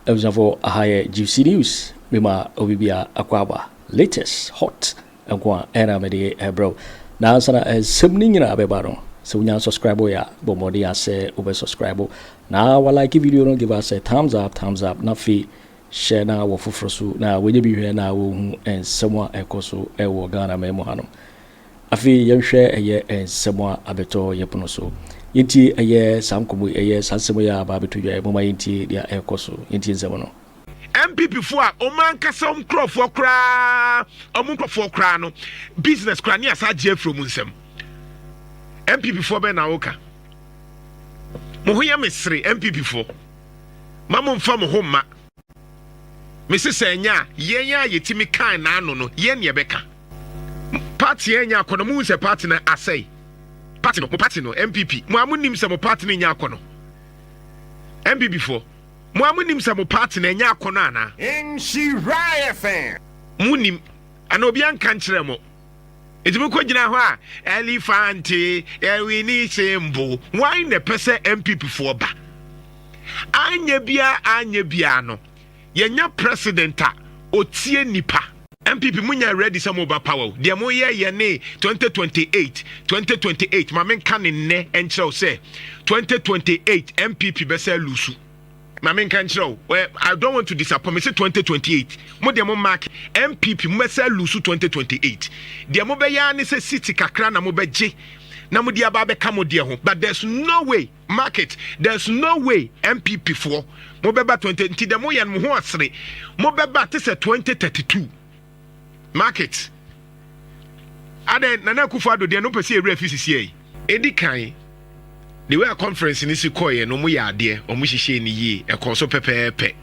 for a higher juicy news. Mima Obibia Aquaba latest hot and kwa Aremeyaw bro. Now sana as something in Abebaro. So we now subscribe ya Bomodi say over subscribe. Now while I give video don't give us a thumbs up, not fee share now wo fufrosu. Now we be here now and someone ekoso ewo Ghana memohano. Afi yem share a year and someone abeto yeponoso. Inti a year some kumu a year sansemoya babitu ya moma inti dia ekoso inti nzemono. NPP for Oman Kasam Crop for Cra Omunko for Crano business crania Saje from Munsem NPP for Benaoka Mohuya Misri NPP for Mamon Fam Homa Mrs. Senya Yenya Yetimi Kai Nano Yen Yabeka Party Yenya Konomus a partner Asay Patino NPP Mamunim some partner in Yakono NPP for Muamunim sa mo party na nya akono ana. Nshiraya fan. Munim anobian kankyere mo. Etimi ko gina ho a elephant ewini sembo. Why na pese NPP for ba? Anya bia no. Yenya president a otie nipa. NPP munya ready some over power. Dia mo ye ne 2028 ma men kan ne enkyerɛw say 2028 NPP be say lusu. Mamin can show. Well, I don't want to disappoint. Me say 2028. Mo de mo mark NPP mo say lose 2028. De mo be ya ni say city kakra na mo be je. Na mo dia ba be ka mo de ho. But there's no way market. There's no way NPP for mo be ba 20 nti de mo yan mo ho asere. Mo be ba te say 2032. Market. Ade na Akufo Addo de no pese e refisi edi kan the way a conference in this koye no mu yade o mu hihye ni yi e koso pepepe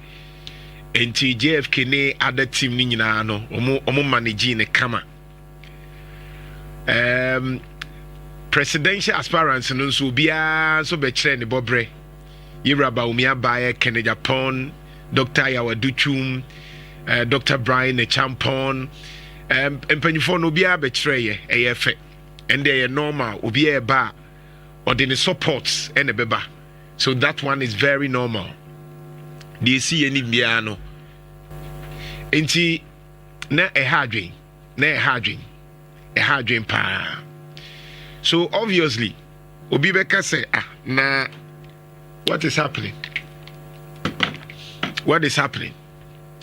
enti JFK ne other team ni nyina no o mu manage ne kama presidential aspirants no so bia so be kire ne bobre Yira Bawumia baye Kennedy Agyapong Dr. Yawaduchum Dr. Bryan ne champon empanyfo no bia be kire ye eyefe and they normal obi e ba or the supports and a beba. So that one is very normal. Do you see any biano? Enti na a hardwing pa. So obviously, Obibeka say na what is happening? What is happening?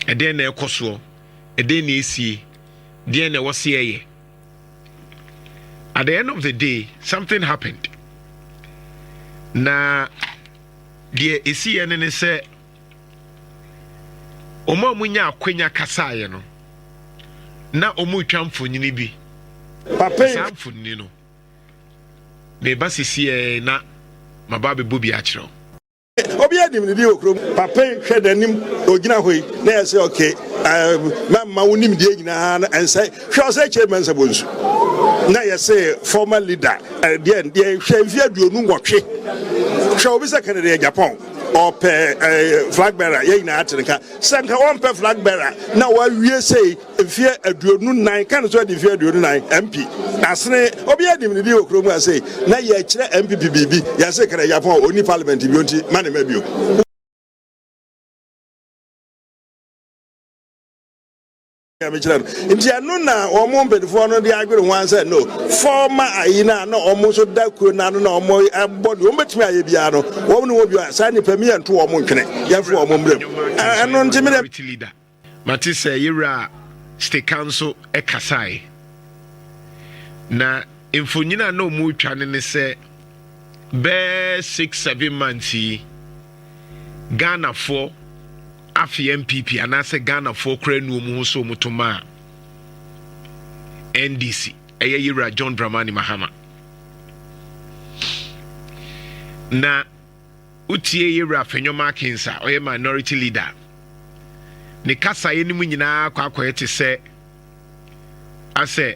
And then a koso, and then you see, then was here. At the end of the day, something happened. Na die esi ene ne se omo munya akwanya kasaye no na omo twamfonyini bi papa samfonni no me basisi na mababe bobi akiro obi adim ne di okrom papa hwe danim ogina hoi na yese okay mamma wonim die nyina na ense hwe ose chairman bonsu na yese former leader die hwe mfia duonu ngwotwe Shall be Kennedy Agyapong or flag bearer, ye na Atenka. Sanka one per flag bearer. Now, what we say, if you a dual nine, can as well if you do 9 MP. Asne, Obiadim the deal, Chroma say, na ye MPP BB, Yaseka Agyapong, only parliament, beauty, money maybe. Indianuna or Mombe for no the agri one said no. Former Aina no almost Daku Nano no more body much me Biano. Woman will be signing premier and 2 or more Yafo Mombe. And on Timid leader. Matisse Yira State Council Ekasai. Na Infonina no more channel say bear 6-7 months Ghana 4 Afi NPP and I say Ghana for Krenu Muso Mutuma NDC Ayera John Dramani Mahama na utie yera Afenyo Markin sa oye minority leader ne kasa ye nimu nyina akwa te se ase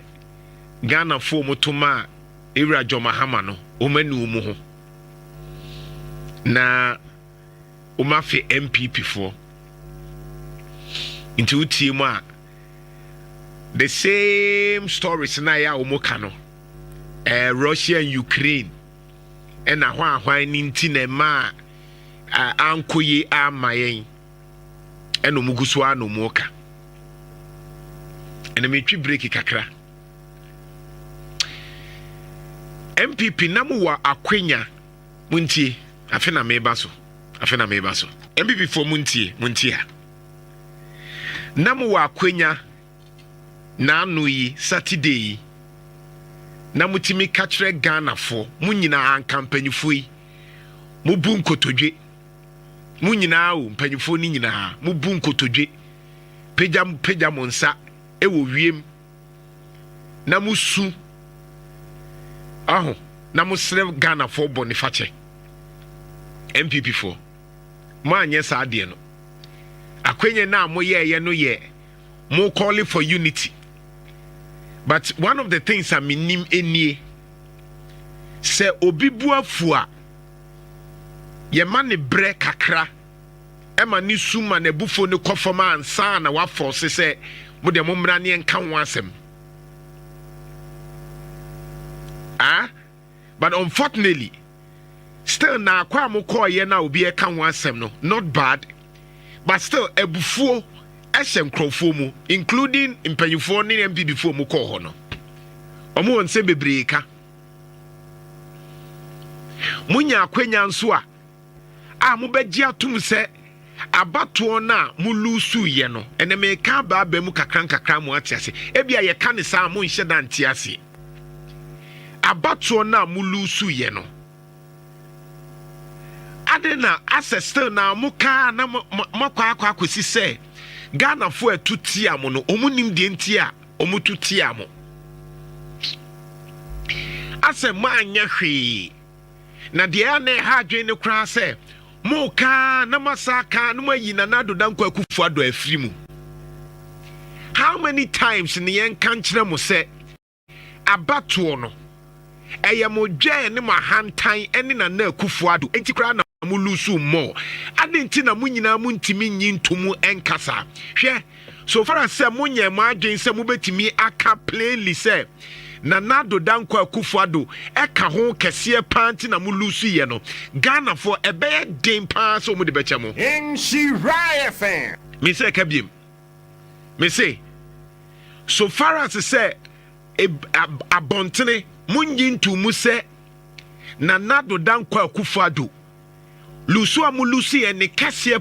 Ghana for Mutuma Era John Mahama no omanu mu ho na umafe NPP for into team the same stories na ya omokano Russia and Ukraine and na hwan ninti na ma ankoye amayen eno muguswa no muoka ene metwi break kakra NPP namu wa akwenya muntie afena meba so NPP for muntie namu wa akwenya na anu yi Saturday na mutimi katre Ghana fo munyina ankampanyifo yi mubu nkotodwe munyina o mpanyifo ni nyina mubu nkotodwe pejam monsa ewo wiem na musu aho na musre Ghana fo bonifache NPP fo mo anye sa ade no akwenye na mo ye no ye mo calling for unity. But one of the things I mean enie se obibuafua ye mane bre kakra e ma ni suma na bufo ne kofoma ansa na wa force se mo de mo mra ne enka ho asem but unfortunately still na akwa mo call ye na obi e ka ho asem no not bad but still ebufuo Eshem Krofomu, including Impanyufo ni MP before Muko Hono. Omu onse bebreka. Munya kwenya nswa. Mubejia tum se abatuo na mulusu ye no. Ene me ka ba mu kakran mu atiase. Ebia ye ka ne sa mu nhye da ntiase. Abatuo na mulusu ye no. Adena ase still na muka na makwa akwasi se Ghana fo etutia mo no omunim de ntia omututia mo ase manya hwe na de ane ha adwen ne kra se mo ka na masaka no mayi na nadoda nkwa Akufo Addo afiri mu. How many times ne yen kan kire mo se abatuo no eye mo dwen ne mahantan ene na Akufo Addo enti kra na mulusu mo adenti na munyina muntimi nyintumu enkasa hwe so far as munye ma adwen se mubetimi aka plainly se na nado danko Akufo Addo eka ho kese panti na mulusu ye no Ghana for ebe den pa so mu de becha mo in she riot fan me say kabiem me say so far as say abontene munyintumu se na nado danko Akufo Addo Lusu amulusi ene kase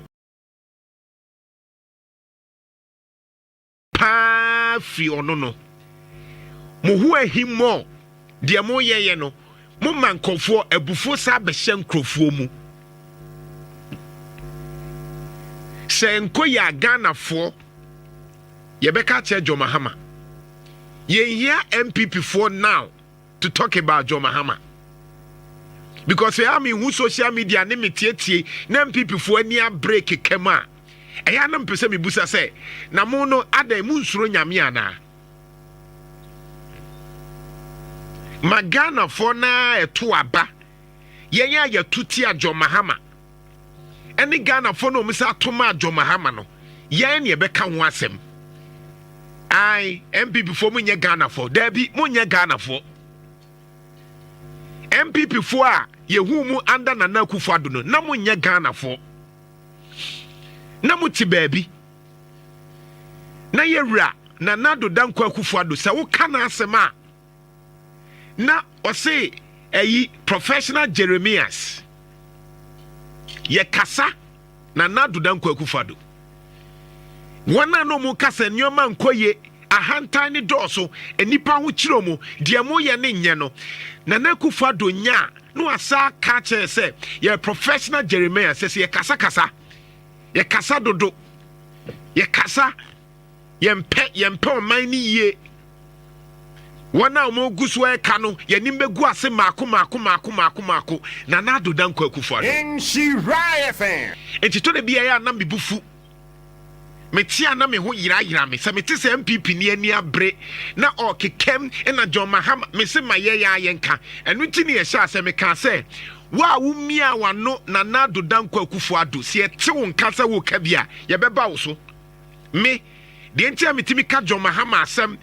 pa fi ono no mo hu ahimo de mo yeye no mo mankofo abufo sa behye nkrofo mu se nko ya Ghana fo ye beka che Jomahama ye here NPP for now to talk about Jomahama. Because I am in social media ne metietie na MPP fo ani break kema eya na mpese me busa se na mo no ada mu nsuro nyame ana magana fo na eto aba yenya ya tuti Jomahama eni Ghana fo no misa atoma Jomahama no yen ne be ka ho asem ai MPP fo munye Ghana fo dabi munye Ghana fo MPP fo a yehu mu anda na Akufo Addo no na munye Ghana fo na muti baabi na yewura na nado danko Akufo Addo se wo kana asema na ose eyi professional Jeremias ye kasa na nado danko Akufo Addo wana no mu kasa nyoma nkoye ahantan ni doso enipa ho kiro mu de mo ye ne nye no na Akufo Addo nya no asa ka che se ye professional Jeremiah se ye kasa ye kasa dodo ye kasa ye mpe oman ni ye wana mo guso e ka no ye nimbegu ase mako na nado danko Akufo Addo in she riot fan enti to de bia ya na mebufu metia na me ho yira me se meti se MPP ni ani abre na okekem na John Mahama me se maye ya yenka enu ti ne ye sha se me ka se wa wumia wano na nado danko Akufo Addo se ye te won kasa wo ka bia ye beba wo so me de enti ametimi ka John Mahama asem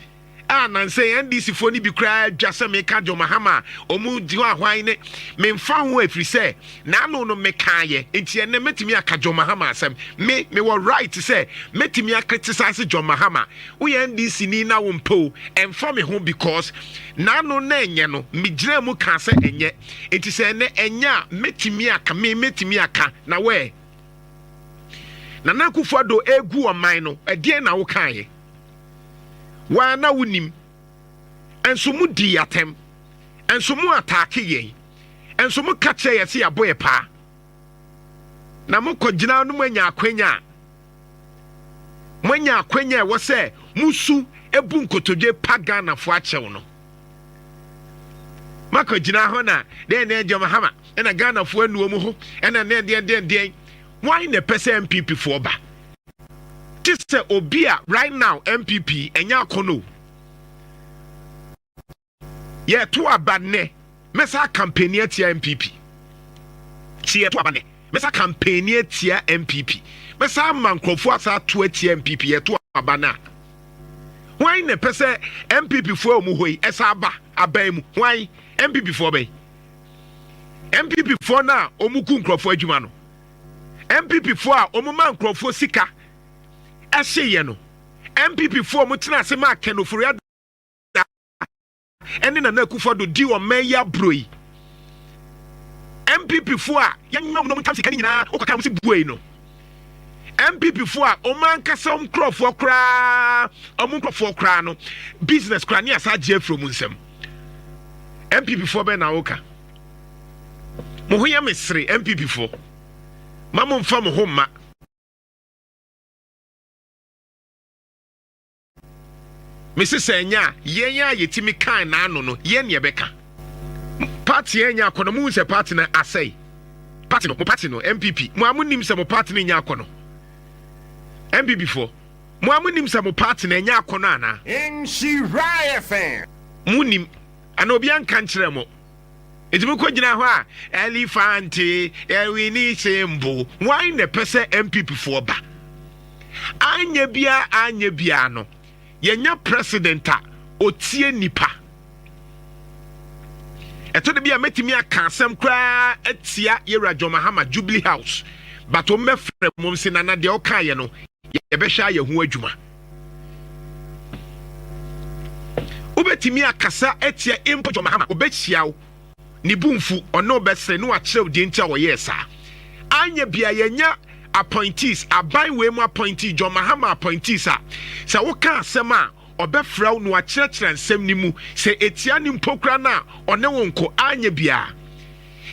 and say NDC for ni bi kra dwase me ka John Mahama omu di ho ahwan ne me mfa ho afiri say na no no me kan ye enti ene metimi aka John Mahama asem me were right say metimi criticize John Mahama we NDC ni na wo mpo emfa me ho because na no na enye no me gire mu ka say enye enti say ene enya metimi aka me metimi aka na we na Akufo Addo egu oman no ede na wo kan ye wa na wunim enso mu di atem enso mu atake yen enso mu kache yesi aboye pa na mo kogina no manya akwanya wo se musu ebu nkotodwe paga na fo achew no makogina ho na den na John Mahama na Ghana fo anu mu ho na den why na person NPP for ba just say obia right now NPP enya kono ye to abane mesa campaign etia NPP tie to abane mesa campaign etia NPP mesa mankrofo asa to etia NPP ye to abana why na pese NPP for mu hoi esa aba aban mu why NPP for be NPP for na omuku nkrofo adwuma no NPP for a omuma nkrofo sika aseye no NPP for mutena se ma Ken Ofori Atta eni na Akufo Addo di o meya broi NPP for a yanwa no mutam sika nyina okaka mu se buoi no NPP for a omanka som nkrofo kra omunkrofo kra no business kra ni asa je from nsem NPP for be na oka mo ho ya mesre NPP for mama mfa mo ho ma Mrs. Senya, yenya yetimi kan na ano no, yen ye beka. Party yenya akono mu se party na asay. Party no, MPP. Mo amunim se mo party na nya akono. MPP for. Mo amunim se mo party na nya akono ana. Nshiraya fan. Munim ana obi an kan kire mo. Ejimo ko gina ho a elephant ewini sembo. Why na pese MPP for ba? Anya bia no. Yenya presidenta otie nipa eto de bia metimi aka asem kra etia yera John Mahama Jubilee House but o mefre mom se na de o kan ye no ye be hwa ye ho adwuma obetimi akasa etia impo John Mahama obechiawo ni bumfu ono obese no akyerɛw de ntia wo yesa anya bia yenya appointees aban we mu appointee John Mahama appointees a se wo ka asem a obefraw no akyerɛkyerɛ nsɛm ni mu se etia ni mpokra na ɔne wonko anya bia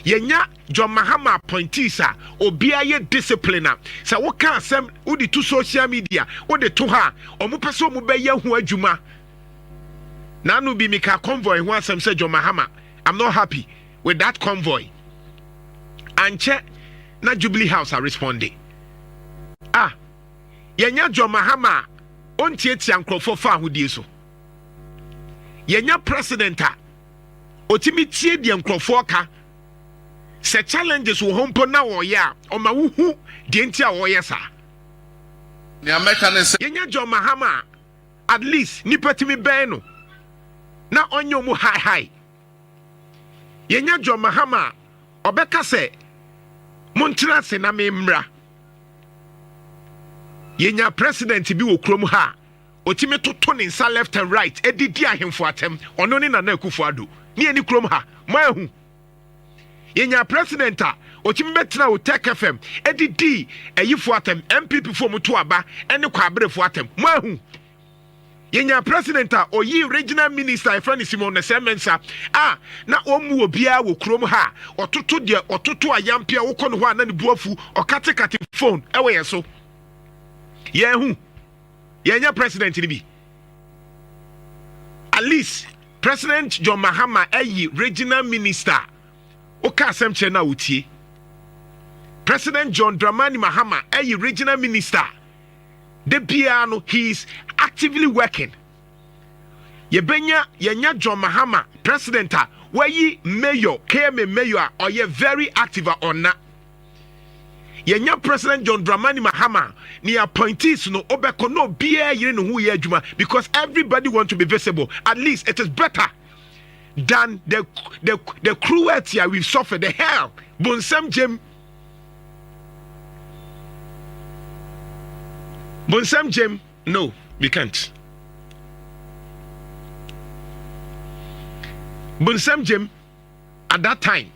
yenya John Mahama appointees a obia ye discipline a se wo ka asem udi to social media udi to ha ɔmo pese ɔmo be ye ho adwuma na no bi mika convoy ho asem se John Mahama I'm not happy with that convoy anche na Jubilee House are responding yenya John Mahama ontieti ankrofo fa ahodie so yenya president a otimi tie die ankrofo ka se challenges wo hompo na wo ya o ma wuhu die nti a wo yesa The Americans yenya John Mahama at least nipetimi ben no na onyo mu high yenya John Mahama obeka se montra se na memra yenya president bi wo krom ha otimi toto ne nsa left and right edidi ahemfo atem ono ne na Akufo Addo ne ani krom ha mahu yenya president a otimi betena o Tech FM edidi ayifo atem MPP fo mo to aba ene kwabrefo atem mahu yenya president a oyi regional minister efrani Simon Nesemensa na omu obia wo krom ha ototo de ototo ayampia wo kono ho na ne buafu okatekate phone ewe yeso yehu yenya president ni bi at least President John Mahama regional minister oka asem che na utie President John Dramani Mahama regional minister the piano he is actively working yenya John Mahama president wayi mayor KM mayor or ye very active on na Yenya President John Dramani Mahama ni appointees no obeko no bia yire no hu ye adwuma because everybody want to be visible. At least it is better than the cruelty we've suffered, the hell. Bonsam Jem, no, we can't. Bonsam Jem, at that time,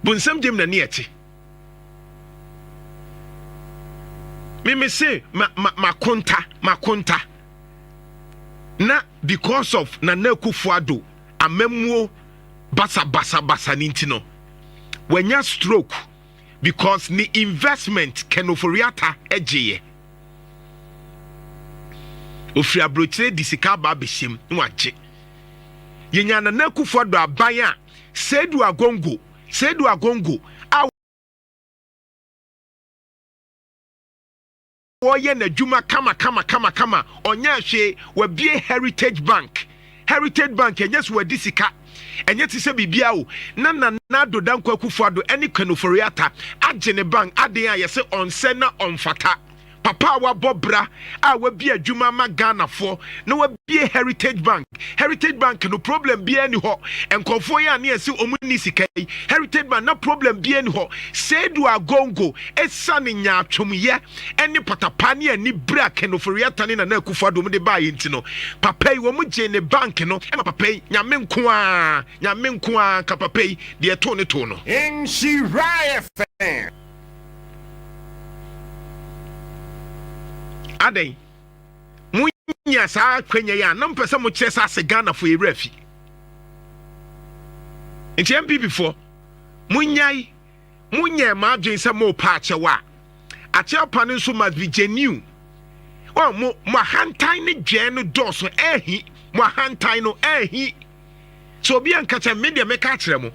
Bonsam Jem na nieti. Me say makonta. Na because of na Akufo Addo amemwo basa nintino. When ya stroke because ni investment Ken Ofori Atta ejeye. Ofri abrochire disika ba behim nwache. Yenya na Akufo Addo abanya sedu agongo Oye na juma kama onya hwe we bie Heritage Bank enyes we disika enye ti se bibia o na do dan Akufo Addo eni Ken Ofori Atta agene bank aden a yese onse na onfata papa wa bobra a we bie adwuma ma Ghana fo na we bie Heritage Bank no problem bia ni ho enkofo ya na yesi omuni sika Heritage Bank na problem bia ni ho sedu agongo esane nya atwomye eni patapa ne ani bra Ken Ofori Atta ne na Akufo Addo mu de ba yi ntino papa yi wo mu je ne bank no e ma papa yi nyame nko a ka papa yi de to no In she riot fan. Adey munya sa kwenya ya na mpesa mo kire sa se Ghana fo erafi nti NPP fo munya ma adwen se mo pa achewa achepa ne so must be genuine mo hantan ne dwen no doso ehi mo hantan no ehi so obi an kacha media meka kire mo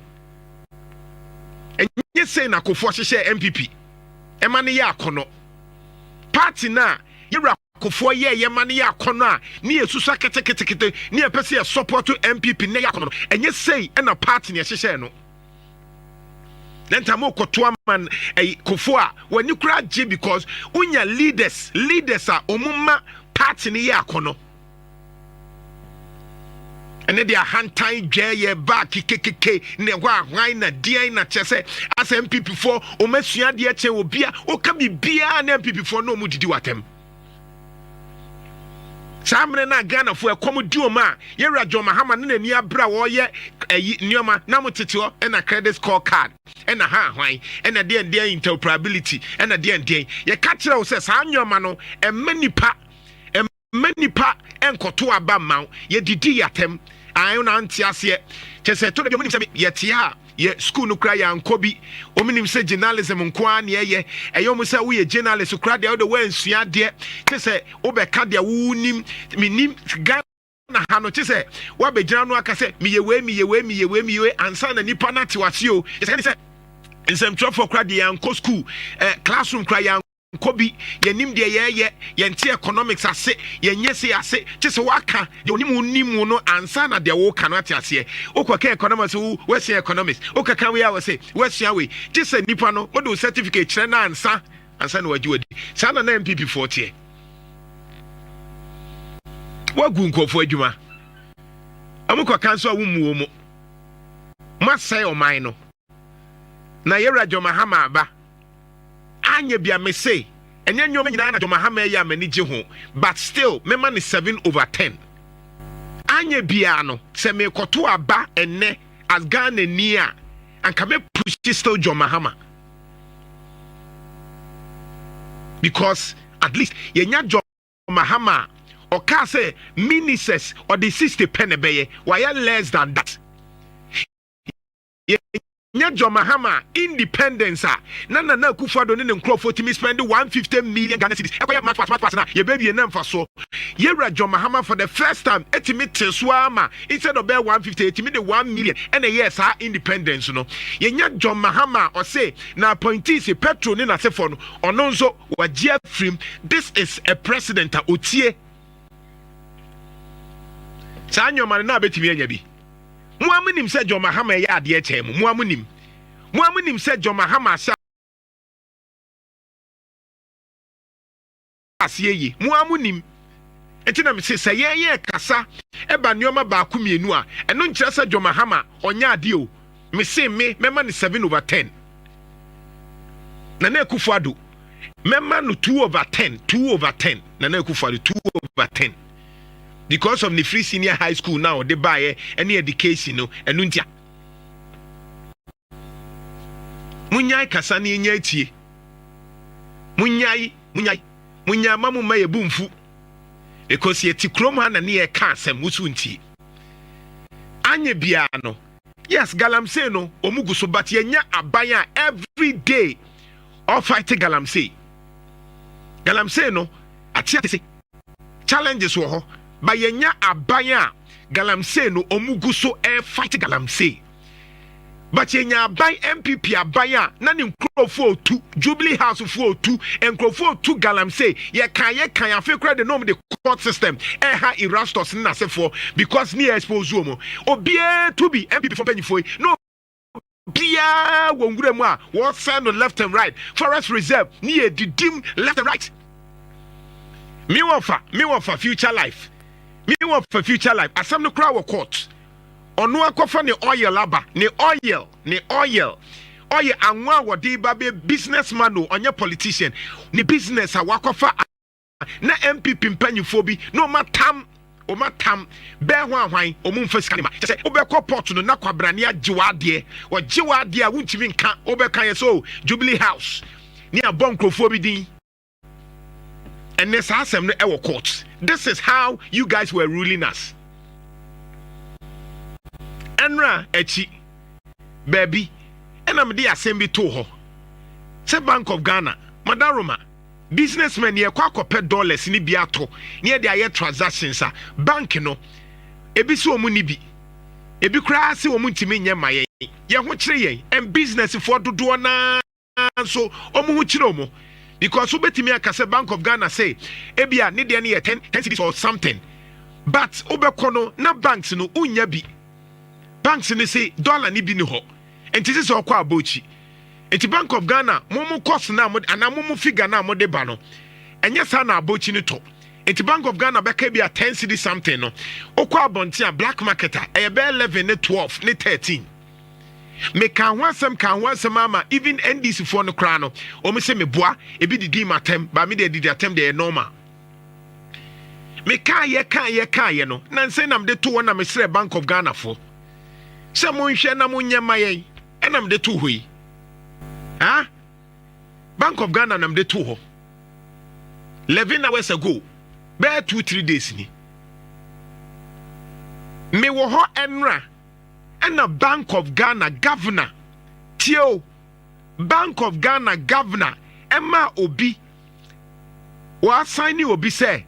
enye sei na Akufo hyehyɛ NPP ema ne ya akono party na yera Akufo ye ma ne ya akono a ne yesusa kete ne epese support NPP ne ya akono enye sei na party ne hyehyɛ no Nentamo kotoa man Kufo a wani kura je because unya leaders a omuma party ne ya akono ene dia hantan dweye back kekeke ne hwan na dia na chese as NPP for omasua dia che obia oka bibia na NPP for no mu didi watem samre na Ghana for ekom di oma yera John Mahama ne ni abra wo ye nioma na motete ho na credit score card na hwan na dia interoperability na dia ye ka kire wo se sa nioma no emanipa enkoto aba maw ye didi yatem ayo na antiase chese to de munim se yete ha ye school no kra ya nkobi ominim se journalism nko an ye eyo mu se wo ye journalist kra de wo de wansua de chese obeka de wunim minim na ha no chese wa begina no aka se miyewe ansa na nipa na tiwase o chese se nsem trofo kra de ya nko school classroom kra ya Kobi yenim de ye yente economics ase yenyese ase chese waka de onim no ansa na de wo kanu atiase okwaka economics we see economics okaka we awo say we see we chese nipa no modo certificate kire na ansa na wajiwadi sana na NPP 40 wagu nkofo adwuma amukwa kanso awumuo mu masai oman no na yera John Mahama aba anye bia me say enye nyoma nyina na John Mahama ya mani je ho but still me man is 7/10 anye bia no se me koto aba enne as Ghana ni a anka me push still John Mahama because at least yenya John Mahama or ka say ministers or the 60 penny beye why less than that nya John Mahama independence na Akufo Addo ne nkrofo timi spend 150 million Ghana cedis ekoya match na ye baby na mfa so yera John Mahama for the first time etimi teswa instead of 150 etimi de 1 million and yes independence no ye nya John Mahama or say na appointees petrol ni na sefo no ono nso wagia free. This is a president otie sa nyoma na betimi anya bi Muamunim said John Mahama ya de chemu. Muamunim. Muamunim said John Mahama Asiye, Muamunim. Entina me say ye kasa eba nneoma ba ku mienu a eno nkyerɛ sɛ John Mahama onya ade o me say mema ne 7/10 na Akufo Addo mema no 2/10 na Akufo Addo 2/10 because of the free senior high school now they buy any education no eno ntia munyai kasa ne nya atie munyai mamu maye bumfu because yeti krom ha na ne ye ka asem wusu nti anye bia no yes galamsey no omuguso but ye nya aban every day all fight galamsey no atiate challenges wo ho ba ye nya aban galamsey no omuguso fight galamsey but ye nya aban NPP aban na ne nkrofo otu Jubilee House fo otu nkrofo otu galamsey ye kan afekra the norm the court system ha erastos na sefo because ni expose mo obie to be NPP for penifo no bia wongure mu a wo send left and right forest reserve ni edidim left and right me want for future life asem no kra wo court ono akofa ne oil aba ne oil anwa wodi ba be businessman no onye politician ne business a wakofa na NPP mpanyifo bi no matam be hwan omumfa sika ne ma say obekọ port no na Kwabena Agyapong o jiwade a wuntimi nka obeka ye so Jubilee House ni abonkrofo bi din and this asem no e court. This is how you guys were ruling us. Enra echi baby enam de asem bi to ho se Bank of Ghana madaroma businessmen ye kwa kope dollars ni bi ato ne de aye transactions a bank no ebi so omu ni bi ebi kra se omu ntimi nye maye ye ho kire ye and business for dodo na so omu ho kire omu because ubetimi akase Bank of Ghana say ebia ne de ne 10 cities or something but obekono na banks no unya bi banks ni say dollar ni bi ni ho enti se so kwa abochi enti Bank of Ghana momo cost na mo ana momo figure na mo de ba no enye sa na abochi ni to enti Bank of Ghana beka bi a 10 cities something no okwa abonti a black marketer e be 11 ne 12 ne 13 me kan wansem ama even NDC for no kra no o me se me boa e bi didi matem ba me de didi atem de normal me kan ye no na nse nam de to wona me sre Bank of Ghana for se mo nhwe na mo nyama ye enam de to hoi ha Bank of Ghana nam de to ho 11 hours ago be 2-3 days ni me wo ho enra and a Bank of Ghana governor Tio Bank of Ghana governor Emma Obi wa sign obi say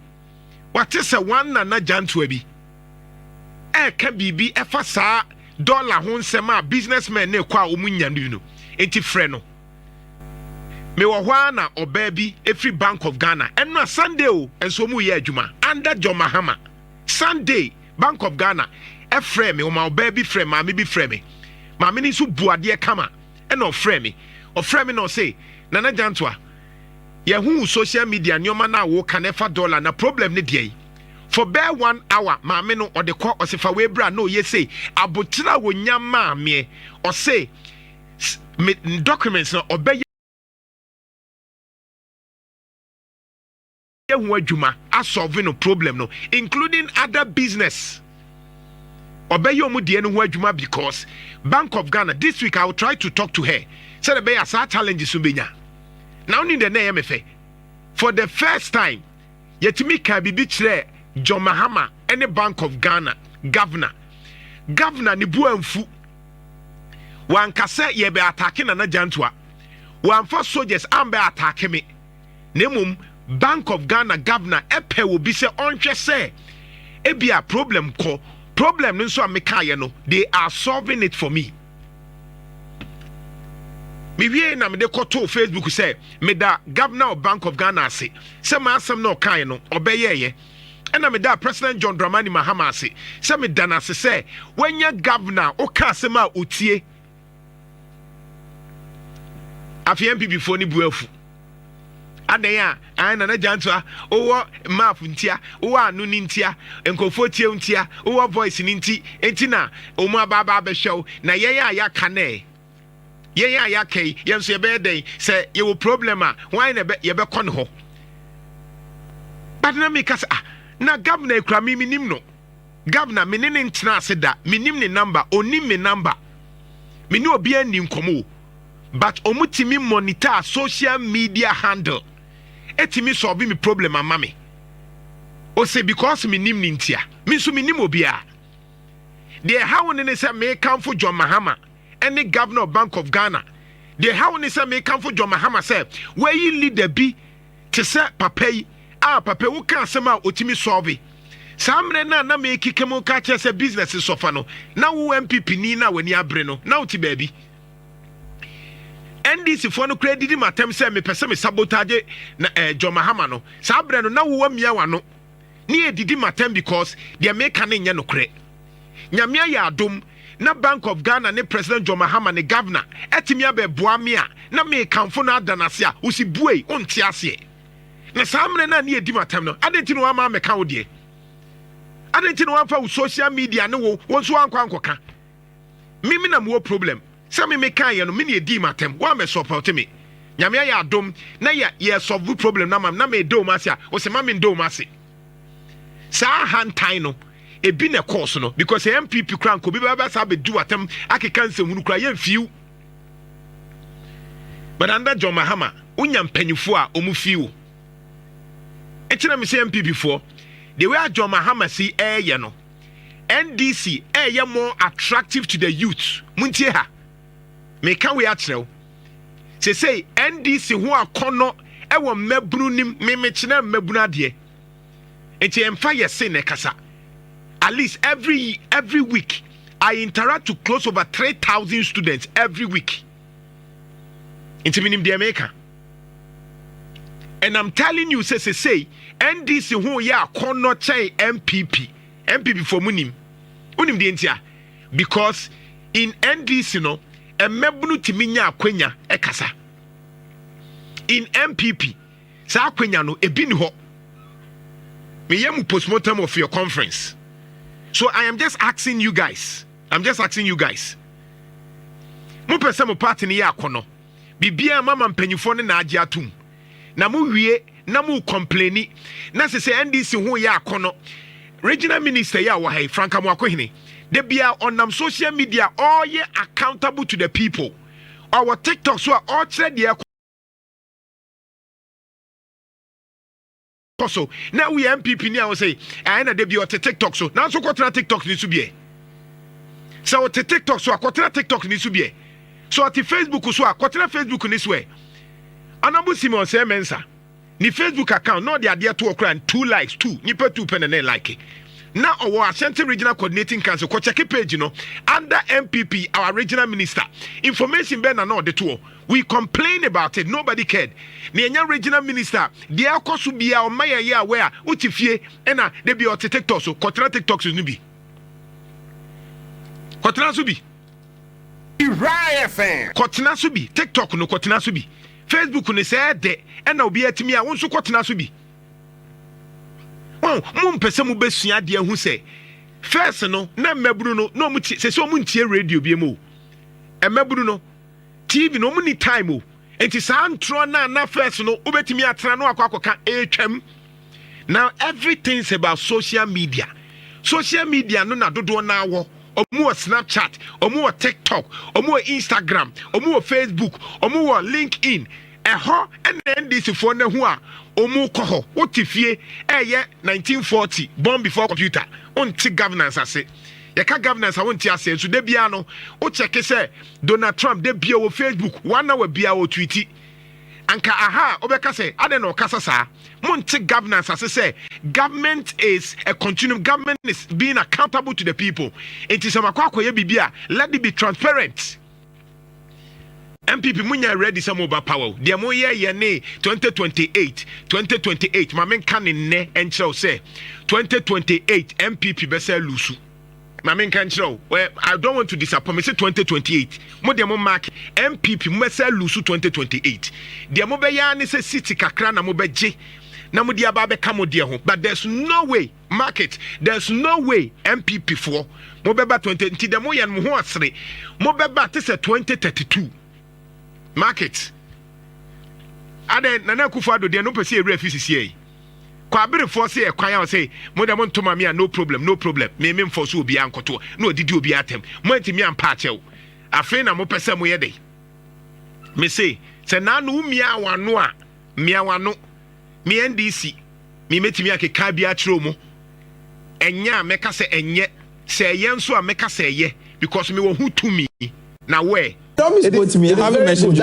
what is a one na jantu ebi ka bibi efa saa dollar ho nsema businessmen na kwa omunya no enti frɛ no me wo hwa na oba bi every Bank of Ghana eno Sunday o enso mu ye adwuma under John Mahama Sunday Bank of Ghana frame me o ma baby frame ma me bi frame me ma me ni so buade kama e no frame me no say nana jantoa ye hu social media nyoma na wo kan efa dollar na problem ne dey for bare 1 hour ma me no o de ko osifa we bra no ye say abotira wo nyama me o say me documents no obey ye hu adwuma a solve no problem no including other business Obeyo mu die no ho adwuma because Bank of Ghana this week I will try to talk to her. Say the be asa challenges so benya. Now need the name efe. For the first time yetimi ka bibi kire John Mahama any Bank of Ghana governor ni buamfu. Wan kase ye be attack na jantoa. Wan for soldiers am be attack me. Nemum Bank of Ghana governor epe will be say onhwe say e bia problem ko problem nso amekaye no they are solving it for me. Me wie na me de koto Facebook say me da governor of Bank of Ghana say ma asem na okan no obeyeye e na me da President John Dramani Mahama say me da na say wanya governor o ka asem a otie afi NPP fo ni buafu adaya ana na jantoa owo map ntia owo anu ni ntia enkofo tie ntia owo voice ni nti enti na omu ababa be show na ya kane ya kai yenso ye be den se ye wo problem a why na ye be kon ho but na me kasa na governor ekura mi nim no governor me ne ntena ase da me nim ne number onim me number me ni obi ani nkomo but omutimi monitor social media handle etimi solve me problem ama me o say because me nim ntia me so me nim obia the how ne say me come for John Mahama any governor of Bank of Ghana the how ne say me come for John Mahama say where you leader be to say papa yi papa wo kan asema otimi solve samre na me kikemo ka che say business sofa no na wo MPP ni na wani abre no na uti baby NDC for no credit matem say me pese me sabotage na John Mahama no sabre no na wo mia wano ni edidi matem because they make an nya no kre nyamia ya adom na Bank of Ghana ne President John Mahama ne governor etimi abe boamia na me kanfo na adanase a usi buei onti ase na samre na ni edi matem no adenti no ama me ka wo de adenti no amfa wo social media ne wo so ankoka mimi na mo problem Sammy me kan ye no me ne edi matem wa me support me nyame ya adom na ye solve problem na mam na me do ma se a o se ma me do ma se sa hantai no ebi na course no because MPP kran ko bi ba sa be do atem akeka nsehunu kra ye mfiu but under John Mahama unya mpanyifo a omu fiu etina me se MPP for the way John Mahama see ye no NDC ye more attractive to the youth muntie ha me kan we atrel say NDC ho akono e wo mabunu nim me kina mabunu ade enti emfa yese ne kasa at least every week I interact to close over 3,000 students every week enti minim de America and I'm telling you say NDC ho ya akono chai MPP for munim unim de entia because in NDC no emebunu timinya akwenya ekasa in MPP sa akwenya no ebi ni ho me yam postmortem of your conference so I am just asking you guys mo pese mo party ni akono bibia mama mpanyifo ne na age atum na mo wie na mo complaini na se NDC ho ya akono regional minister ya wa hai Franka mo akohene they be on social media all ye accountable to the people. Our TikTok so all trade the so now we MPP now say I na they be on TikTok so now so kwatra TikTok ni so be so on TikTok so kwatra TikTok ni so be so at Facebook so kwatra Facebook ni so e anabu simon say mensa ni Facebook account no they are there to okra and 2 likes 2 nipa 2 pen and like now our Asante Regional Coordinating Council ko check page you know under MPP our regional minister information ben na the two we complain about it nobody cared the regional minister the akoso bia o maye ya where utifie na they be on TikTok so kontra TikTok so nubi kontra so bi Riot fan. kontra so bi TikTok no kontra so bi Facebook no say de na obi atimi a won so kontra so bi mum pese mu besua de hu se first no na maburu no mu se so mu ntie radio bi mu maburu no TV no mu ni time o enti sa antro na first no obetimi atena no akwakoka etwam now everything's about social media no na dodo na awo omu Snapchat omu TikTok omu Instagram omu Facebook omu LinkedIn eho NDC for ne ho a omu koho otifie 1940 born before computer onti governance ase yeka governance wonti ase so de bia no o check say Donald Trump de bia wo Facebook 1 hour bia wo tweet anka aha obeka say ade no kasa sa monti governance ase say government is a continuum government is being accountable to the people it is amakwakoye bibia let it be transparent MPP munya ready some over power. Dia mo ye ne 2028 ma men kan ne enchel say 2028 MPP be say lusu. Mamen Kanchro, well, I don't want to disappoint. Say 2028. Mo mark NPP Mesa Lusu 2028. Dia mo be ya ni say city kakra na mo be je. Na mo dia ba be kamo dia ho. But there's no way market. There's no way NPP for mo be ba 20 nti dia mo yan mo ho asere. Mo be ba te say 2032. Market. Ade Nana Akufo Addo dia no pese e refisi Kwabere force e kwan say mo dem ntoma me no problem me force obi ankoto na odidi obi atem mo antimi ampa achew afen na mo pese mo ye dey me say se na no umia wano a mia wano me NDC me metimi akeka bia kiro mo enya meka se enye se ye nso a meka se ye because me wo hu to me na where that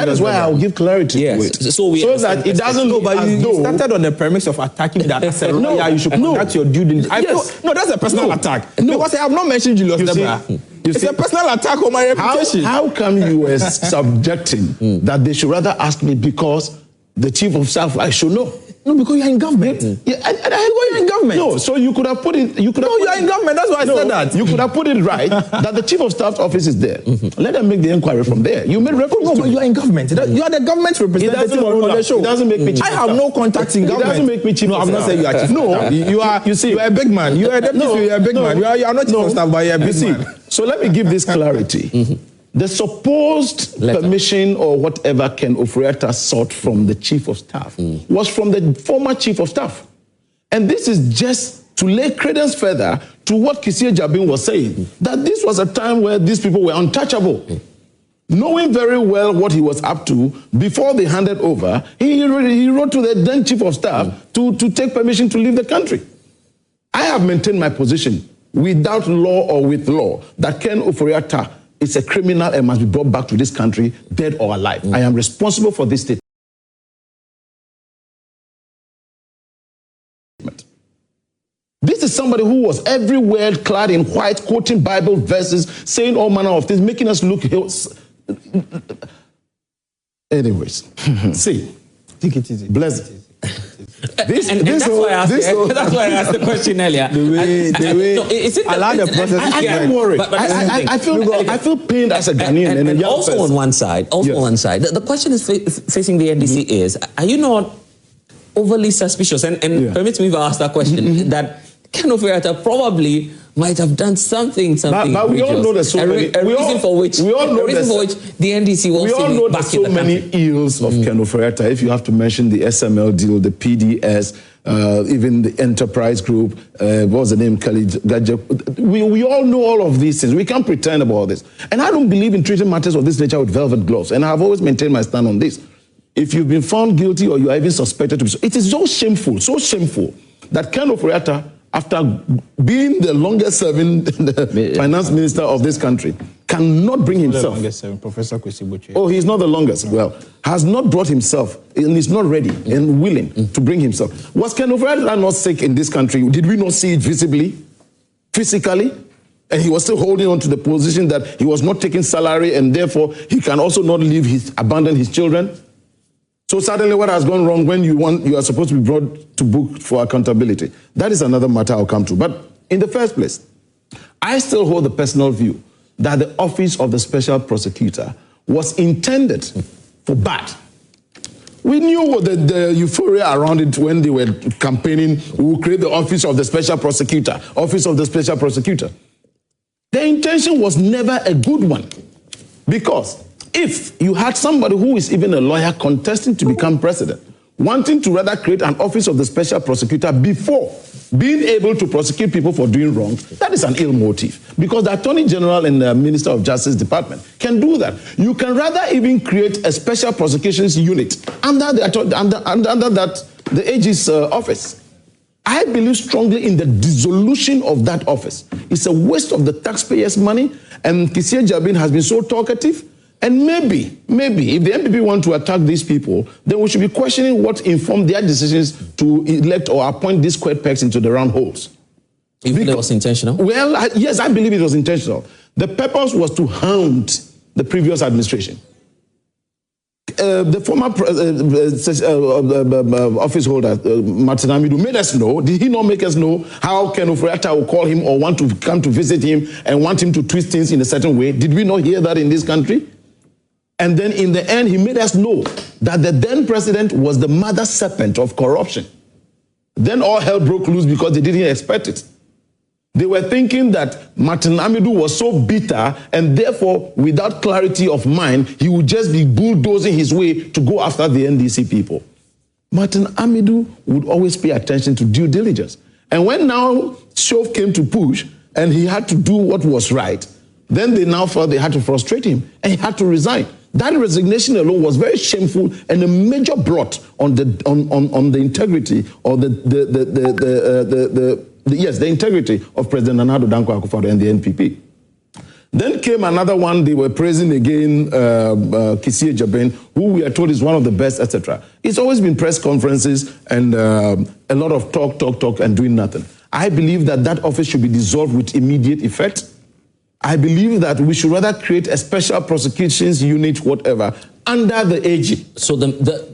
is why I'll give clarity to it. So that it doesn't look but you started on the premise of attacking that. You should conduct your due diligence. No, that's a personal attack. No, because I have not mentioned Julius Debra. It's a personal attack on my reputation. How come you were subjecting that they should rather ask me because the chief of staff I should know? No, because you're in government. Yeah, you're in government. No, so you could have put it. You're in government. That's why I said that. You could have put it right that the chief of staff's office is there. Let them make the inquiry from there. You made reference. No, but you are in government. You are the government's representative on the show. It doesn't make me chief. I have no contacts in government. It doesn't make me chief. No, I'm not saying you are chief. No, you are. You see, you are a big man. You are a deputy. You are a big man. You are not chief of staff, but you are a big man. So let me give this clarity. The supposed permission or whatever Ken Ofori Atta sought from the chief of staff was from the former chief of staff. And this is just to lay credence further to what Kweku Agyapong was saying, that this was a time where these people were untouchable. Knowing very well what he was up to, before they handed over, he wrote to the then chief of staff to take permission to leave the country. I have maintained my position without law or with law that Ken Ofori Atta is a criminal and must be brought back to this country, dead or alive. I am responsible for this statement. This is somebody who was everywhere clad in white, quoting Bible verses, saying all manner of things, making us look... Anyways, see. Take it easy. Bless it. That's why I asked the question earlier. Allow the process. I'm worried. I feel pained as a Ghanaian. And also on one side, the question is facing the NDC is, are you not overly suspicious? And permit me to ask that question, that Ken Ofori Atta probably might have done something but we all know there's so many the reason for which the NDC will we all know there's so many ills of Ken Ofori Atta. If you have to mention the SML deal, the PDS, even the enterprise group, what was the name, Kennedy Agyapong. We all know all of these things. We can't pretend about this. And I don't believe in treating matters of this nature with velvet gloves. And I've always maintained my stand on this. If you've been found guilty or you are even suspected to be so, it is so shameful that Ken Ofori Atta, after being the longest serving finance minister of this country, cannot bring himself. The longest serving, Professor Kwesi. Oh, he's not the longest. Well, has not brought himself and is not ready and willing to bring himself. Was Ken Ofori Atta not sick in this country? Did we not see it visibly, physically? And he was still holding on to the position that he was not taking salary and therefore he can also not abandon his children. So suddenly what has gone wrong when you are supposed to be brought to book for accountability? That is another matter I'll come to. But in the first place, I still hold the personal view that the office of the special prosecutor was intended for bad. We knew the euphoria around it when they were campaigning, we will create the office of the special prosecutor, office of the special prosecutor. The intention was never a good one, because if you had somebody who is even a lawyer contesting to become president, wanting to rather create an office of the special prosecutor before being able to prosecute people for doing wrong, that is an ill motive. Because the Attorney General and the Minister of Justice Department can do that. You can rather even create a special prosecutions unit under the AG's office. I believe strongly in the dissolution of that office. It's a waste of the taxpayers' money, and Kweku Agyapong has been so talkative. And maybe, if the NPP want to attack these people, then we should be questioning what informed their decisions to elect or appoint these square pegs into the round holes. You think it was intentional? Well, yes, I believe it was intentional. The purpose was to hound the previous administration. the former office holder, Martin Amidu, made us know. Did he not make us know how Ken Ofori Atta will call him or want to come to visit him and want him to twist things in a certain way? Did we not hear that in this country? And then in the end, he made us know that the then president was the mother serpent of corruption. Then all hell broke loose because they didn't expect it. They were thinking that Martin Amidu was so bitter and therefore without clarity of mind, he would just be bulldozing his way to go after the NDC people. Martin Amidu would always pay attention to due diligence. And when now shove came to push and he had to do what was right, then they now felt they had to frustrate him and he had to resign. That resignation alone was very shameful and a major blot on the integrity or the integrity of President Nana Addo Akufo Addo and the NPP. Then came another one. They were praising again Kwabena Agyapong, who we are told is one of the best, etc. It's always been press conferences and a lot of talk, and doing nothing. I believe that that office should be dissolved with immediate effect. I believe that we should rather create a special prosecutions unit, whatever, under the AG. So the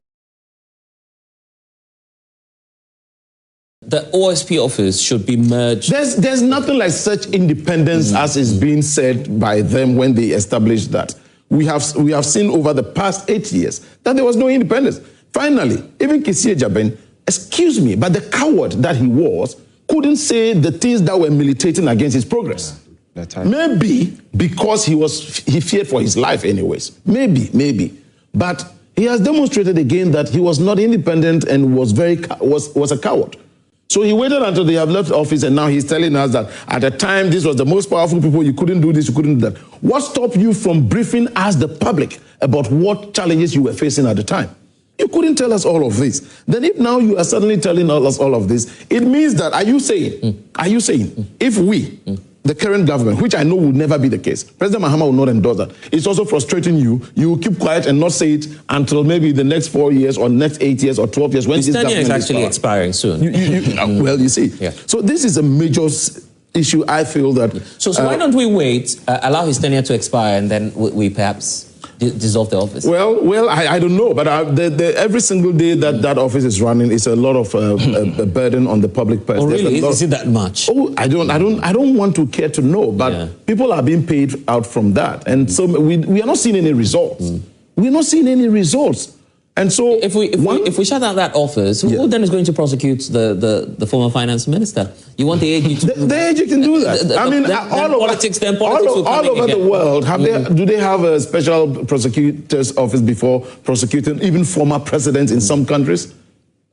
OSP office should be merged. There's nothing like such independence as is being said by them when they established that. We have seen over the past 8 years that there was no independence. Finally, even Kwabena Agyapong, excuse me, but the coward that he was couldn't say the things that were militating against his progress. Maybe because he feared for his life anyways. Maybe. But he has demonstrated again that he was not independent and was a coward. So he waited until they have left office and now he's telling us that at the time this was the most powerful people, you couldn't do this, you couldn't do that. What stopped you from briefing us, the public, about what challenges you were facing at the time? You couldn't tell us all of this. Then if now you are suddenly telling us all of this, it means that, are you saying, if we, the current government, which I know will never be the case, President Mahama will not endorse that. It's also frustrating you. You will keep quiet and not say it until maybe the next 4 years or next 8 years or 12 years. When this government is actually expiring soon. Well, you see. Yeah. So this is a major issue, I feel that... So why don't we wait, allow his tenure to expire, and then we perhaps dissolve the office? Well, I don't know, but every single day that office is running is a lot of a burden on the public purse. Oh, really? Is it that much? Oh, I don't want to care to know, but people are being paid out from that, and so we are not seeing any results. We're not seeing any results. And so if we shut down that office, who then is going to prosecute the former finance minister? You want the AG to the AG can do that. All over the world, do they have a special prosecutor's office before prosecuting even former presidents in some countries?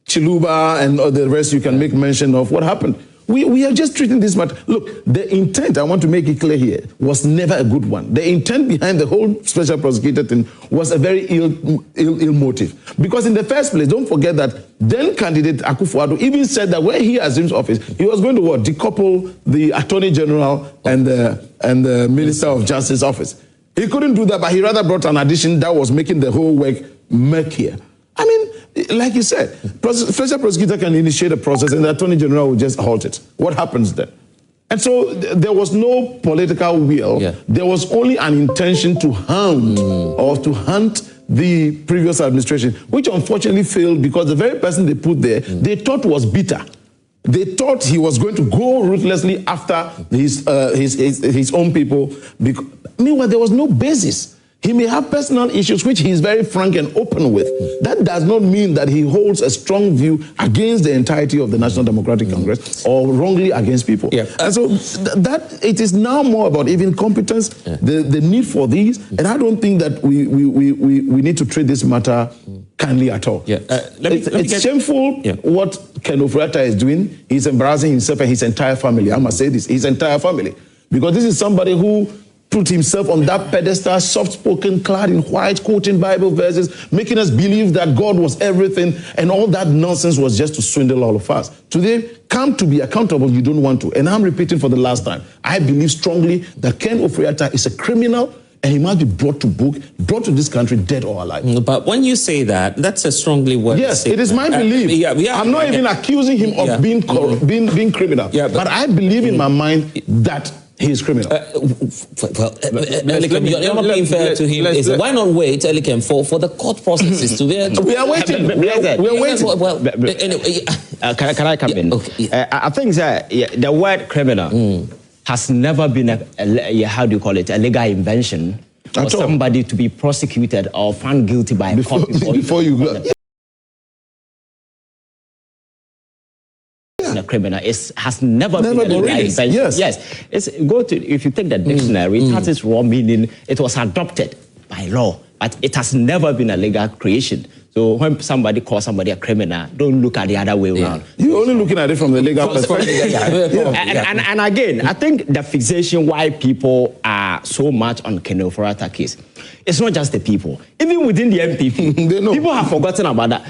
Chiluba and the rest you can make mention of. What happened? We are just treating this matter. Look, the intent, I want to make it clear here, was never a good one. The intent behind the whole special prosecutor thing was a very ill motive. Because in the first place, don't forget that then candidate Akufo Addo even said that when he assumes office, he was going to decouple the Attorney General and the Minister of Justice office. He couldn't do that, but he rather brought an addition that was making the whole work murkier. I mean, like you said, special prosecutor can initiate a process and the Attorney General will just halt it. What happens then? And so there was no political will. Yeah. There was only an intention to hound or to hunt the previous administration, which unfortunately failed because the very person they put there, they thought was bitter. They thought he was going to go ruthlessly after his own people. Meanwhile, there was no basis. He may have personal issues, which he is very frank and open with. That does not mean that he holds a strong view against the entirety of the National Democratic Congress or wrongly against people. Yeah. And so that it is now more about even competence, the need for these. And I don't think that we need to treat this matter kindly at all. Yeah. It's shameful what Ken Ofori Atta is doing. He's embarrassing himself and his entire family. I must say this, his entire family. Because this is somebody who put himself on that pedestal, soft-spoken, clad in white, quoting Bible verses, making us believe that God was everything, and all that nonsense was just to swindle all of us. Today, come to be accountable, you don't want to. And I'm repeating for the last time, I believe strongly that Ken Ofori Atta is a criminal, and he must be brought to book, brought to this country, dead or alive. But when you say that, that's a strongly worded Yes, statement. it is my belief. I'm not even accusing him of being criminal. But I believe in my mind that He is criminal. You're not being fair to him. Why not wait, Elikem, for the court processes to be... We are waiting. We are waiting. Well, anyway, can I come in? Okay. I think that the word criminal has never been a legal invention for somebody to be prosecuted or found guilty by a court before you go. A criminal has never been a legal invention. Yes. If you take the dictionary, it has its raw meaning. It was adopted by law, but it has never been a legal creation. So when somebody calls somebody a criminal, don't look at the other way around. You're only looking at it from the legal perspective. And again, I think the fixation why people are so much on Ken Ofori Atta case, it's not just the people. Even within the NPP, people have forgotten about that.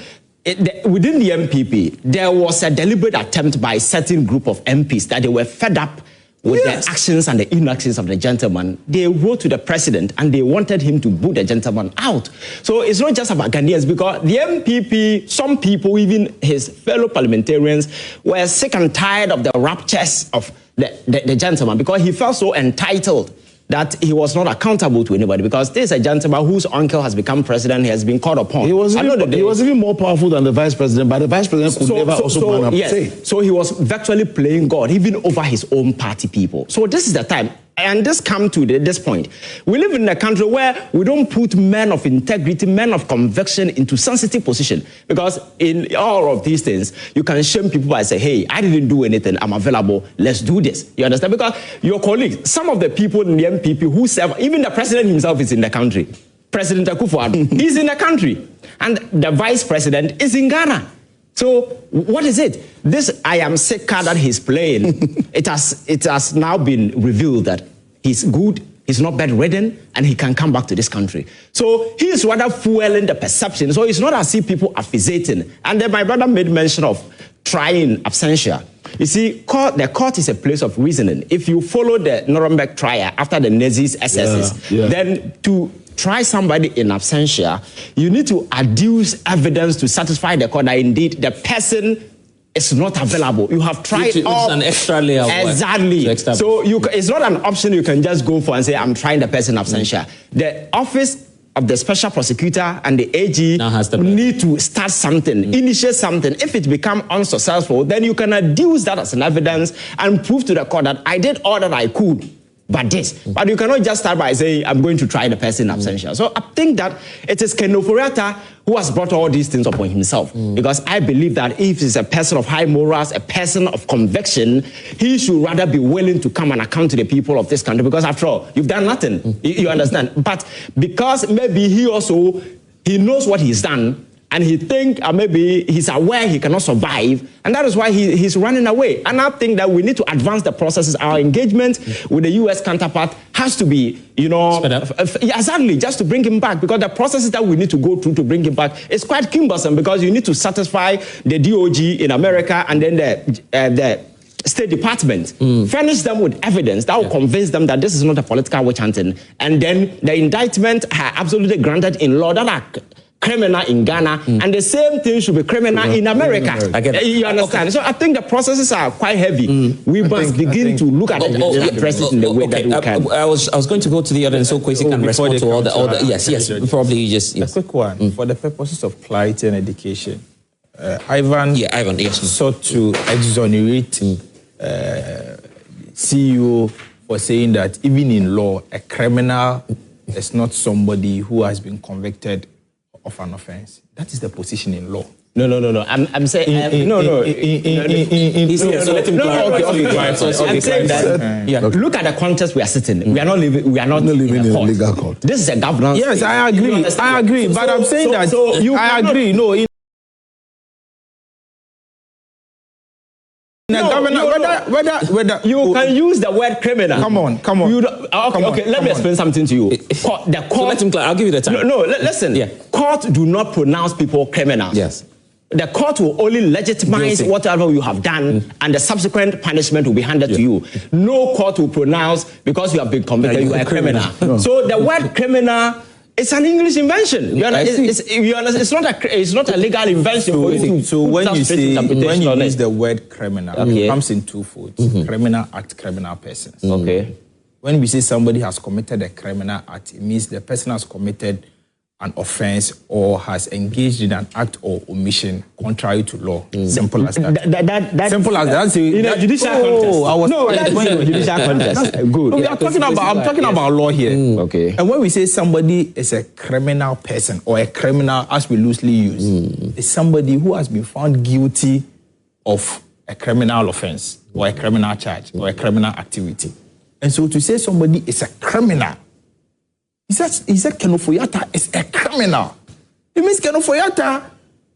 Within the NPP, there was a deliberate attempt by a certain group of MPs that they were fed up with the actions and the inactions of the gentleman. They wrote to the president and they wanted him to boot the gentleman out. So it's not just about Ghanaians, because the NPP, some people, even his fellow parliamentarians, were sick and tired of the raptures of the gentleman, because he felt so entitled that he was not accountable to anybody, because this is a gentleman whose uncle has become president. He has been called upon. He was even more powerful than the vice president, but the vice president could never also man up say. So he was virtually playing God, even over his own party people. So this is the time. And this come to this point. We live in a country where we don't put men of integrity, men of conviction into sensitive position. Because in all of these things, you can shame people by saying, hey, I didn't do anything, I'm available, let's do this. You understand? Because your colleagues, some of the people in the NPP who serve, even the president himself is in the country. President Akufo Addo, he's in the country. And the vice president is in Ghana. So what is it? This I am sick card that he's playing, it has now been revealed that he's good, he's not bedridden, and he can come back to this country. So he is rather fueling the perception. So it's not as if people are fixating. And then my brother made mention of trying absentia. You see, the court is a place of reasoning. If you follow the Nuremberg trial after the Nazis' excesses, then to try somebody in absentia, you need to adduce evidence to satisfy the court that indeed the person is not available. You have tried all. It's an extra layer of work. Exactly. So it's not an option you can just go for and say, I'm trying the person absentia. The office of the special prosecutor and the AG need to start something, initiate something. If it becomes unsuccessful, then you can adduce that as an evidence and prove to the court that I did all that I could. But you cannot just start by saying, I'm going to try the person in absentia. So I think that it is Ken Ofori Atta who has brought all these things upon himself. Because I believe that if he's a person of high morals, a person of conviction, he should rather be willing to come and account to the people of this country. Because after all, you've done nothing. You understand? But because maybe he knows what he's done, and he think maybe he's aware he cannot survive, and that is why he's running away. And I think that we need to advance the processes. Our engagement with the U.S. counterpart has to be, exactly, just to bring him back, because the processes that we need to go through to bring him back is quite cumbersome, because you need to satisfy the DOG in America and then the State Department, furnish them with evidence that will convince them that this is not a political witch hunting, and then the indictment are absolutely granted in law that are criminal in Ghana, and the same thing should be criminal in America. You understand? So I think the processes are quite heavy. We must begin to look at it and address it in the way that we can. I was going to go to the other, and so Kwesi can respond to all the yes, probably just a quick one for the purposes of clarity and education. Ivan sought to exonerate CEO for saying that even in law, a criminal is not somebody who has been convicted of an offense. That is the position in law. No. I'm saying Let him look at the context we are sitting in. We are not living in a legal court. This is a governance. Yes, I agree. But I'm saying that I agree. No. Whether you can use the word criminal. Come on. Let me explain something to you. The court. I'll give you the time. No, listen. Court do not pronounce people criminals. Yes. The court will only legitimize whatever you have done, and the subsequent punishment will be handed to you. No court will pronounce because you have been convicted you are a criminal. So the word criminal It's an English invention. It's not a legal invention. So when you use the word criminal, it comes in two folds: criminal act, criminal persons. Okay. When we say somebody has committed a criminal act, it means the person has committed an offense or has engaged in an act or omission contrary to law. Simple as that. Simple as that. In a judicial contest. Judicial contest. Good. No, I'm talking about law here. Okay. And when we say somebody is a criminal person or a criminal, as we loosely use, is somebody who has been found guilty of a criminal offense or a criminal charge or a criminal activity. And so to say somebody is a criminal, he said Ken Ofori Atta is a criminal. It means Ken Ofori Atta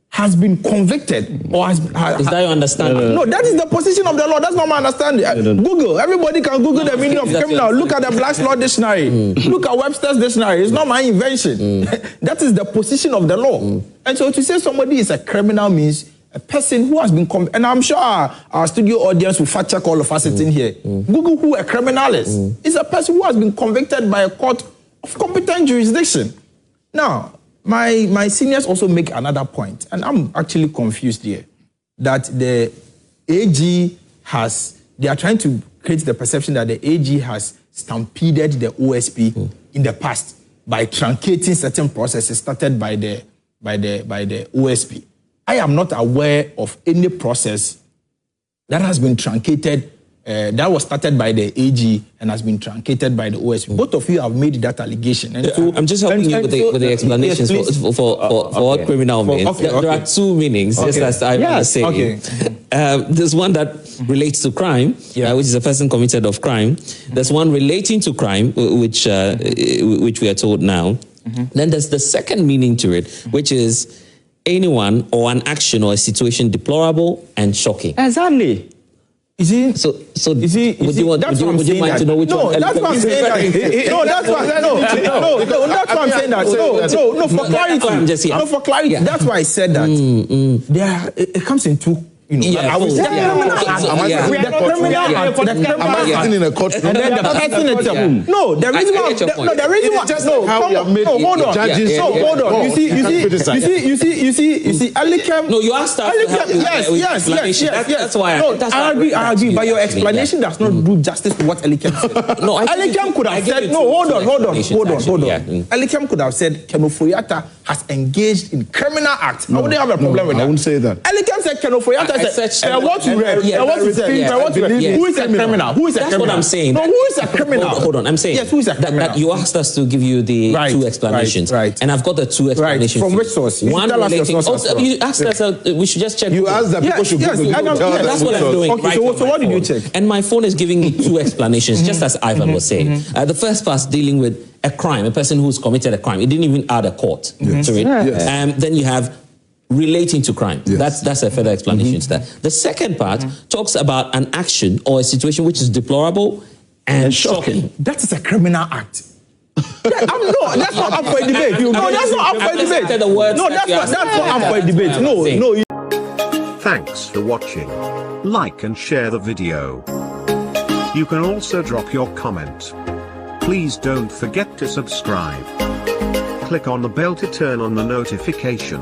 has been convicted or has... Is that your understanding? No, that is the position of the law. That's not my understanding. Google. Everybody can Google the meaning of criminal. Look at the Black's Law Dictionary. Look at Webster's Dictionary. It's not my invention. That is the position of the law. And so to say somebody is a criminal means a person who has been convicted. And I'm sure our studio audience will fact check all of us sitting here. Google who a criminal is. It's a person who has been convicted by a court of competent jurisdiction. Now, my seniors also make another point, and I'm actually confused here, that the AG they are trying to create the perception that the AG has stampeded the OSP in the past by truncating certain processes started by the OSP. I am not aware of any process that has been truncated, that was started by the AG and has been truncated by the OSP. Both of you have made that allegation. And so, I'm just helping you with the explanations for what criminal means. There are two meanings, just as I was saying. There's one that relates to crime, which is a person committed of crime. There's one relating to crime, which we are told now. Then there's the second meaning to it, which is anyone or an action or a situation deplorable and shocking. Exactly. Would you mind to know which one? No, that's what I'm saying. No, that's what I'm saying. No, for clarity. No, for clarity. That's why I said that. It comes in two. I will say in a court. And then the person itself. No, the reason why. Hold on. You see, Ayeka. No, you asked us. Yes. That's why I agree. But your explanation does not do justice to what Ayeka said. No, Ayeka could have said. No, hold on. Ayeka could have said Ken Ofori Atta has engaged in criminal acts. I wouldn't have a problem with that. I wouldn't say that. Ayeka said Ken Ofori Atta. What you read? Who is a criminal? Who is a criminal? That's what I'm saying. No, who is a criminal? Hold on. I'm saying. Yes, who is a criminal? That you asked us to give you the two explanations. Right. And I've got the two explanations. From which source? One relating. You asked us. We should just check. You asked that people should Google. That's what I'm doing. Okay, so what did you check? And my phone is giving me two explanations, just as Ivan was saying. The first part dealing with a crime, a person who's committed a crime. It didn't even add a court to it. Then you have relating to crime. That's a further explanation to that. The second part talks about an action or a situation which is deplorable and shocking. That is a criminal act. That's not up for debate. No, that's not up for debate. No, that's not up for debate. No. Thanks for watching. Like and share the video. You can also drop your comment. Please don't forget to subscribe. Click on the bell to turn on the notification.